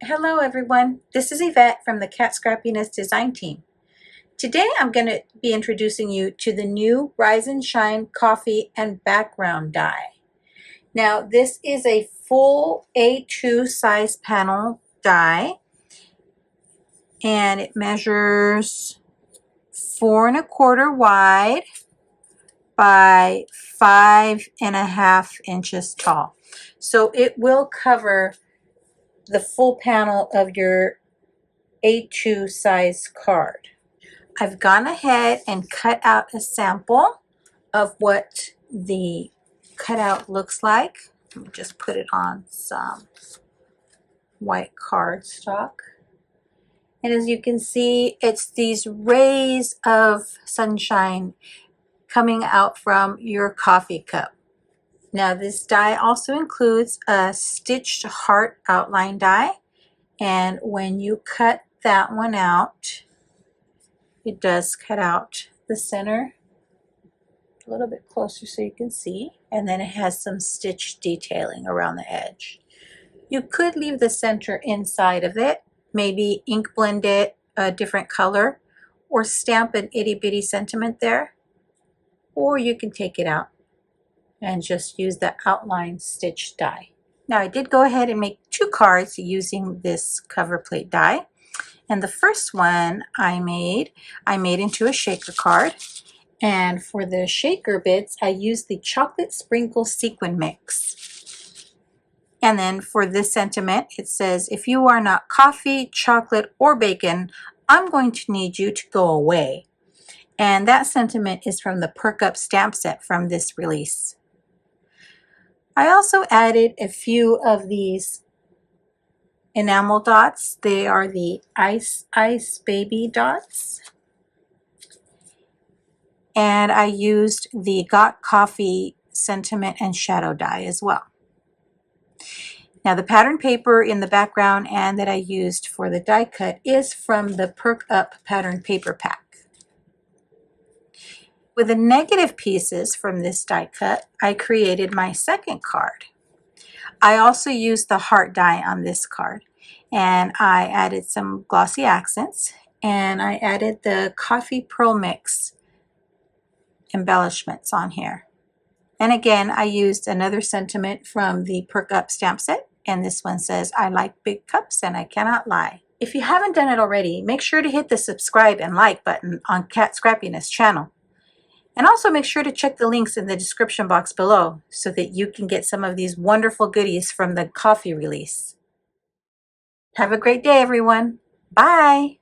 Hello everyone, this is Yvette from the Kat Scrappiness Design Team. Today I'm going to be introducing you to the new Rise and Shine Coffee and Background die. Now this is a full A2 size panel die and it measures 4 1/4 wide by 5 1/2 inches tall. So it will cover the full panel of your A2 size card. I've gone ahead and cut out a sample of what the cutout looks like. Let me just put it on some white cardstock. And as you can see, it's these rays of sunshine coming out from your coffee cup. Now this die also includes a stitched heart outline die, and when you cut that one out, it does cut out the center a little bit closer so you can see, and then it has some stitch detailing around the edge. You could leave the center inside of it, maybe ink blend it a different color or stamp an itty bitty sentiment there, or you can take it out and just use the outline stitch die. Now I did go ahead and make 2 cards using this cover plate die. And the first one I made into a shaker card. And for the shaker bits, I used the chocolate sprinkle sequin mix. And then for this sentiment, it says, if you are not coffee, chocolate, or bacon, I'm going to need you to go away. And that sentiment is from the Perk Up stamp set from this release. I also added a few of these enamel dots. They are the Ice Baby dots. And I used the Got Coffee sentiment and shadow die as well. Now the pattern paper in the background and that I used for the die cut is from the Perk Up pattern paper pack. With the negative pieces from this die cut, I created my second card. I also used the heart die on this card, and I added some glossy accents, and I added the coffee pearl mix embellishments on here. And again, I used another sentiment from the Perk Up stamp set, and this one says, I like big cups and I cannot lie. If you haven't done it already, make sure to hit the subscribe and like button on Kat Scrappiness channel. And also make sure to check the links in the description box below so that you can get some of these wonderful goodies from the coffee release. Have a great day, everyone. Bye.